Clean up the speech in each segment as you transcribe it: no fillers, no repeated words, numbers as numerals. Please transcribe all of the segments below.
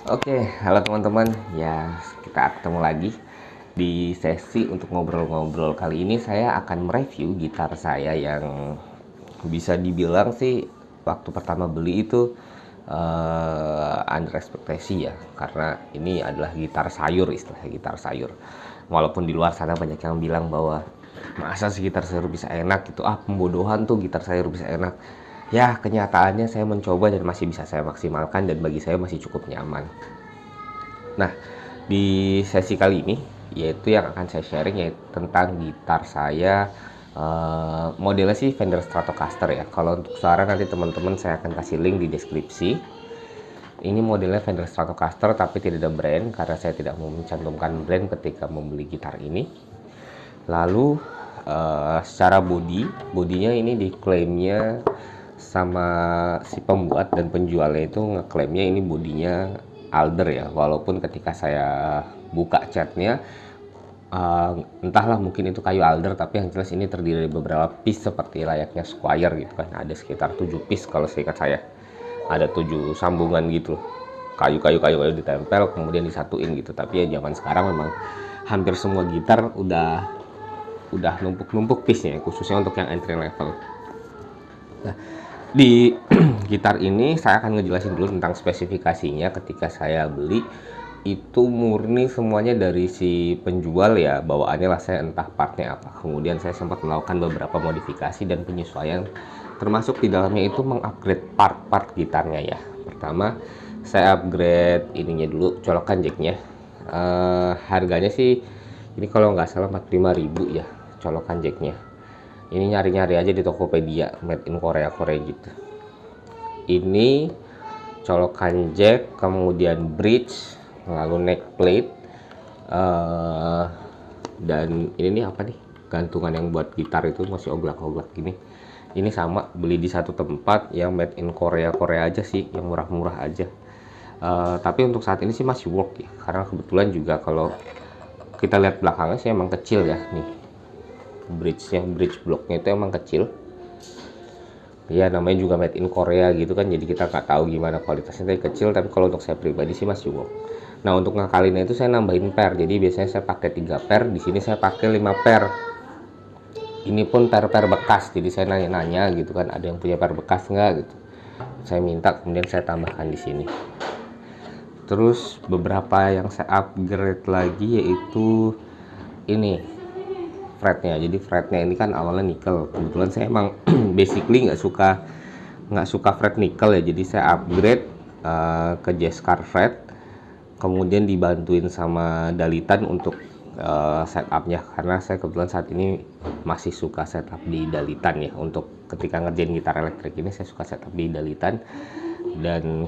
Oke, halo teman-teman. Ya, kita ketemu lagi di sesi untuk ngobrol-ngobrol. Kali ini saya akan mereview gitar saya yang bisa dibilang sih waktu pertama beli itu under ekspektasi ya, karena ini adalah gitar sayur, istilahnya gitar sayur. Walaupun di luar sana banyak yang bilang bahwa masa sih gitar sayur bisa enak gitu, pembodohan tuh gitar sayur bisa enak. Ya, kenyataannya saya mencoba dan masih bisa saya maksimalkan dan bagi saya masih cukup nyaman. Nah, di sesi kali ini yaitu yang akan saya sharing yaitu tentang gitar saya, modelnya sih Fender Stratocaster ya. Kalau untuk suara nanti teman-teman saya akan kasih link di deskripsi. Ini modelnya Fender Stratocaster tapi tidak ada brand karena saya tidak mau mencantumkan brand ketika membeli gitar ini. Lalu secara bodinya ini diklaimnya sama si pembuat dan penjualnya itu ngeklaimnya ini bodinya Alder ya, walaupun ketika saya buka catnya entahlah mungkin itu kayu Alder, tapi yang jelas ini terdiri dari beberapa piece seperti layaknya Squire gitu kan. Ada sekitar 7 piece kalau seingat saya, ada 7 sambungan gitu, kayu ditempel kemudian disatuin gitu. Tapi ya zaman sekarang memang hampir semua gitar udah numpuk-numpuk piece-nya, khususnya untuk yang entry level. Nah, di gitar ini saya akan ngejelasin dulu tentang spesifikasinya. Ketika saya beli itu murni semuanya dari si penjual ya, bawaannya lah, saya entah partnya apa. Kemudian saya sempat melakukan beberapa modifikasi dan penyesuaian, termasuk di dalamnya itu mengupgrade part-part gitarnya ya. Pertama saya upgrade ininya dulu, colokan jacknya. Harganya sih ini kalau nggak salah 45.000 ya colokan jacknya. Ini nyari-nyari aja di Tokopedia, made in Korea gitu. Ini colokan jack, kemudian bridge, lalu neck plate, dan ini nih apa nih, gantungan yang buat gitar itu masih oglak-oglak gini. Ini sama beli di satu tempat yang made in Korea aja sih, yang murah-murah aja. Tapi untuk saat ini sih masih work ya, karena kebetulan juga kalau kita lihat belakangnya sih emang kecil ya nih, bridge blocknya itu emang kecil ya, namanya juga made in Korea gitu kan, jadi kita nggak tahu gimana kualitasnya, tapi kecil. Tapi kalau untuk saya pribadi sih masih work. Nah, untuk ngakalinnya itu saya nambahin per, jadi biasanya saya pakai 3 per, di sini saya pakai 5 per. Ini pun per bekas, jadi saya nanya-nanya gitu kan, ada yang punya per bekas nggak gitu, saya minta, kemudian saya tambahkan di sini. Terus beberapa yang saya upgrade lagi yaitu ini fretnya. Jadi fretnya ini kan awalnya nikel, kebetulan saya emang basically nggak suka fret nikel ya, jadi saya upgrade ke Jescar fret, kemudian dibantuin sama Dalitan untuk setupnya, karena saya kebetulan saat ini masih suka setup di Dalitan ya. Untuk ketika ngerjain gitar elektrik ini saya suka setup di Dalitan dan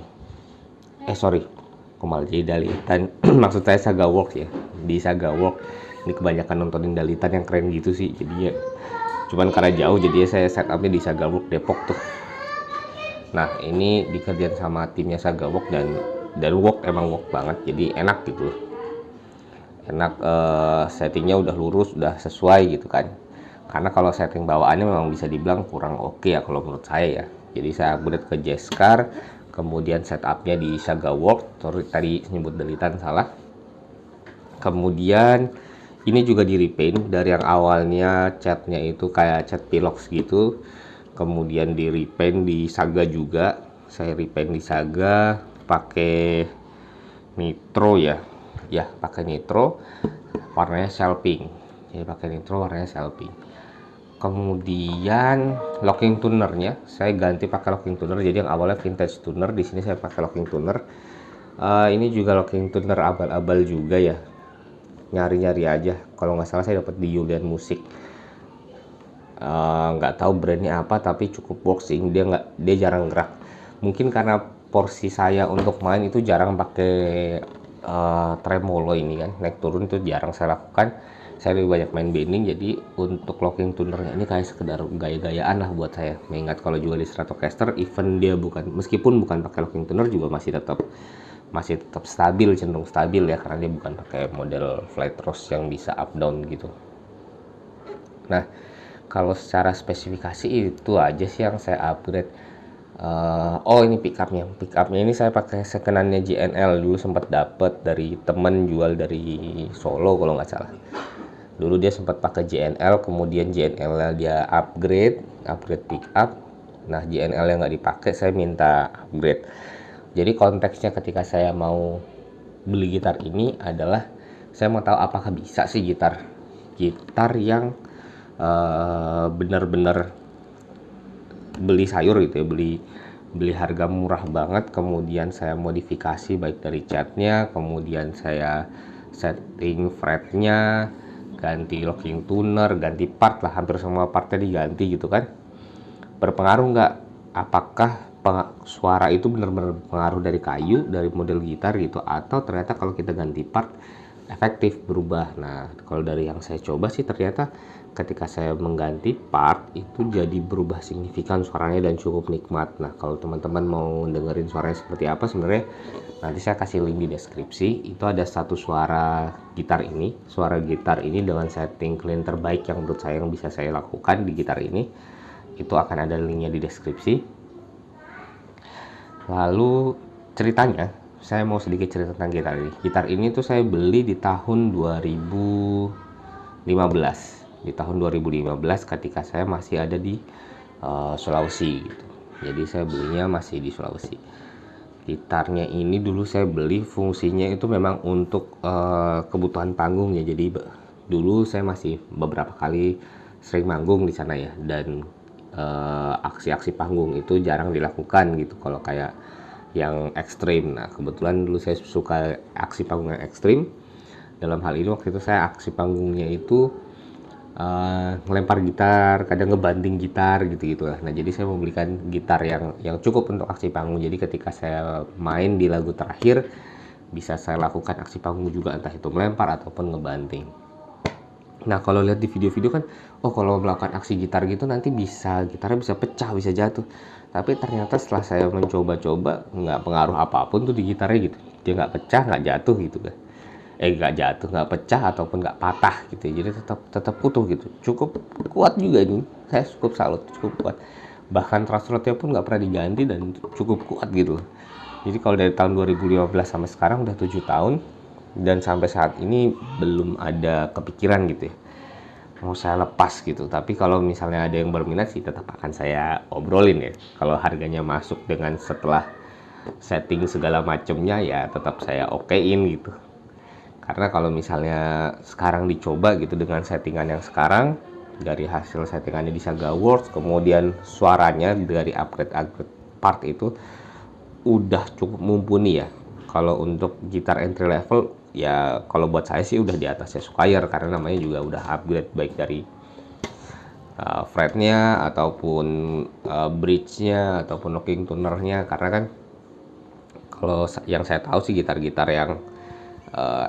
kok malah jadi Dalitan maksud saya Saga Works ya, di Saga Works. Ini kebanyakan nontonin Dalitan yang keren gitu sih, jadinya cuman karena jauh jadinya saya setupnya di Saga Works Depok tuh. Nah, ini dikerjain sama timnya Saga Works dan work, emang work banget, jadi enak gitu, enak. Settingnya udah lurus, udah sesuai gitu kan, karena kalau setting bawaannya memang bisa dibilang kurang oke ya kalau menurut saya ya. Jadi saya upgrade ke Jescar, kemudian setupnya di Saga Works. Tadi nyebut Dalitan salah. Kemudian ini juga di repaint dari yang awalnya catnya itu kayak cat pilox gitu, kemudian di repaint di Saga juga. Saya repaint di Saga pakai nitro ya, pakai nitro warnanya shell pink. Jadi pakai nitro warnanya shell pink. Kemudian locking tunernya saya ganti pakai locking tuner, jadi yang awalnya vintage tuner, di sini saya pakai locking tuner. Ini juga locking tuner abal-abal juga ya, nyari-nyari aja. Kalau nggak salah saya dapat di Julian Music, nggak tahu brandnya apa, tapi cukup boxing. Dia jarang gerak, mungkin karena porsi saya untuk main itu jarang pakai tremolo ini kan, naik turun itu jarang saya lakukan. Saya lebih banyak main bending, jadi untuk locking tunernya ini kayak sekedar gaya-gayaan lah buat saya. Mengingat kalau juga di Stratocaster, even dia meskipun bukan pakai locking tuner juga masih tetap stabil, cenderung stabil ya, karena dia bukan pakai model flat rose yang bisa up down gitu. Nah, kalau secara spesifikasi itu aja sih yang saya upgrade. Oh ini pickupnya ini saya pakai sekenannya JNL, dulu sempat dapet dari temen jual dari Solo kalau nggak salah. Dulu dia sempat pakai JNL, kemudian JNL dia upgrade pickup. Nah JNL yang nggak dipakai saya minta upgrade. Jadi konteksnya ketika saya mau beli gitar ini adalah saya mau tahu apakah bisa sih gitar yang benar-benar beli sayur gitu ya, beli harga murah banget, kemudian saya modifikasi baik dari catnya, kemudian saya setting fretnya, ganti locking tuner, ganti part lah, hampir semua partnya diganti gitu kan. Berpengaruh nggak? Apakah suara itu benar-benar pengaruh dari kayu, dari model gitar gitu, atau ternyata kalau kita ganti part efektif berubah. Nah kalau dari yang saya coba sih ternyata ketika saya mengganti part itu jadi berubah signifikan suaranya dan cukup nikmat. Nah kalau teman-teman mau dengerin suaranya seperti apa, sebenarnya nanti saya kasih link di deskripsi. Itu ada satu suara gitar ini dengan setting clean terbaik yang menurut saya yang bisa saya lakukan di gitar ini. Itu akan ada linknya di deskripsi. Lalu ceritanya, saya mau sedikit cerita tentang gitar ini. Gitar ini tuh saya beli di tahun 2015. Di tahun 2015 ketika saya masih ada di Sulawesi gitu. Jadi saya belinya masih di Sulawesi. Gitarnya ini dulu saya beli fungsinya itu memang untuk kebutuhan panggung ya. Jadi dulu saya masih beberapa kali sering manggung di sana ya, dan aksi-aksi panggung itu jarang dilakukan gitu kalau kayak yang ekstrim. Nah kebetulan dulu saya suka aksi panggung yang ekstrim. Dalam hal ini waktu itu saya aksi panggungnya itu ngelempar gitar, kadang ngebanting gitar gitu lah. Nah jadi saya membelikan gitar yang cukup untuk aksi panggung. Jadi ketika saya main di lagu terakhir bisa saya lakukan aksi panggung juga, entah itu melempar ataupun ngebanting. Nah kalau lihat di video-video kan, oh kalau melakukan aksi gitar gitu nanti gitarnya bisa pecah, bisa jatuh. Tapi ternyata setelah saya mencoba-coba nggak pengaruh apapun tuh di gitarnya gitu. Dia nggak pecah, nggak jatuh gitu kan. Nggak jatuh, nggak pecah ataupun nggak patah gitu. Jadi tetap utuh gitu. Cukup kuat juga ini. Saya cukup salut, cukup kuat. Bahkan transrotnya pun nggak pernah diganti dan cukup kuat gitu. Jadi kalau dari tahun 2015 sampai sekarang udah 7 tahun. Dan sampai saat ini belum ada kepikiran gitu ya mau saya lepas gitu. Tapi kalau misalnya ada yang berminat sih tetap akan saya obrolin ya. Kalau harganya masuk dengan setelah setting segala macamnya ya tetap saya okein gitu. Karena kalau misalnya sekarang dicoba gitu dengan settingan yang sekarang, dari hasil settingannya di Saga Awards, kemudian suaranya dari upgrade part itu udah cukup mumpuni ya. Kalau untuk gitar entry level ya kalau buat saya sih udah di atasnya Squire, karena namanya juga udah upgrade baik dari fretnya ataupun bridge-nya ataupun locking tunernya. Karena kan kalau yang saya tahu sih gitar-gitar yang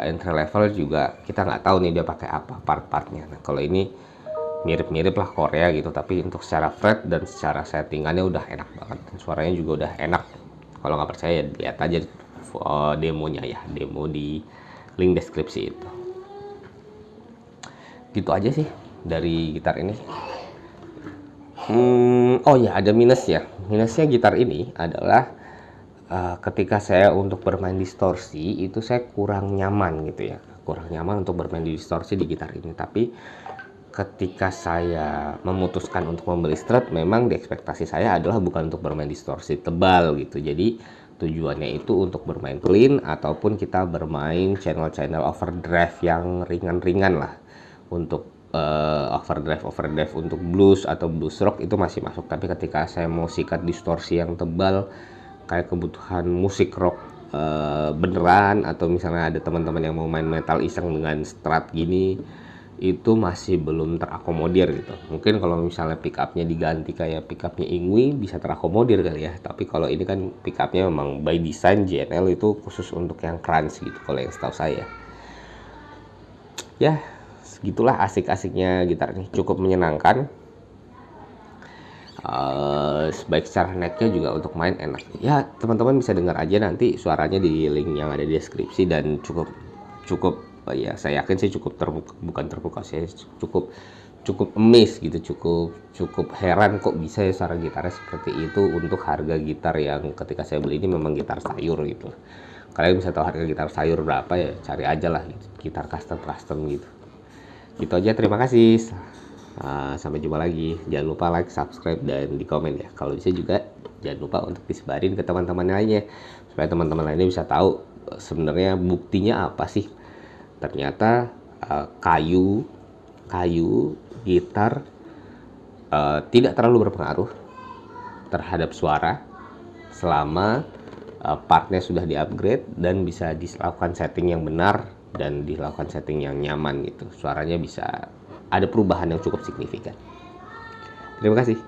entry level juga kita nggak tahu nih dia pakai apa part-partnya. Nah kalau ini mirip-mirip lah Korea gitu, tapi untuk secara fret dan secara settingannya udah enak banget dan suaranya juga udah enak. Kalau nggak percaya lihat aja demonya ya, demo di link deskripsi itu. Gitu aja sih dari gitar ini. Oh ya ada minusnya. Minusnya gitar ini adalah ketika saya untuk bermain distorsi itu saya kurang nyaman gitu ya. Kurang nyaman untuk bermain distorsi di gitar ini. Tapi ketika saya memutuskan untuk membeli Strat, memang di ekspektasi saya adalah bukan untuk bermain distorsi tebal gitu. Jadi tujuannya itu untuk bermain clean ataupun kita bermain channel-channel overdrive yang ringan-ringan lah. Untuk overdrive untuk blues atau blues rock itu masih masuk. Tapi ketika saya mau sikat distorsi yang tebal kayak kebutuhan musik rock beneran, atau misalnya ada teman-teman yang mau main metal iseng dengan Strat gini, itu masih belum terakomodir gitu. Mungkin kalau misalnya pickupnya diganti kayak pickupnya Ingwi bisa terakomodir kali ya. Tapi kalau ini kan pickupnya memang by design JNL itu khusus untuk yang crunch gitu kalau yang setahu saya. Ya segitulah asik-asiknya gitar ini, cukup menyenangkan. Baik secara necknya juga untuk main enak. Ya teman-teman bisa dengar aja nanti suaranya di link yang ada di deskripsi, dan cukup ya saya yakin sih cukup terbuka, bukan terbuka sih, cukup amazed gitu, cukup heran kok bisa ya suara gitarnya seperti itu untuk harga gitar yang ketika saya beli ini memang gitar sayur gitu. Kalian bisa tahu harga gitar sayur berapa ya, cari aja lah gitu, gitar custom gitu. Gitu aja, terima kasih. Sampai jumpa lagi. Jangan lupa like, subscribe, dan di komen ya. Kalau bisa juga jangan lupa untuk disebarin ke teman-teman lainnya supaya teman-teman lainnya bisa tahu sebenarnya buktinya apa sih. Ternyata kayu gitar tidak terlalu berpengaruh terhadap suara selama partnya sudah di-upgrade dan bisa dilakukan setting yang benar dan dilakukan setting yang nyaman gitu. Suaranya bisa ada perubahan yang cukup signifikan. Terima kasih.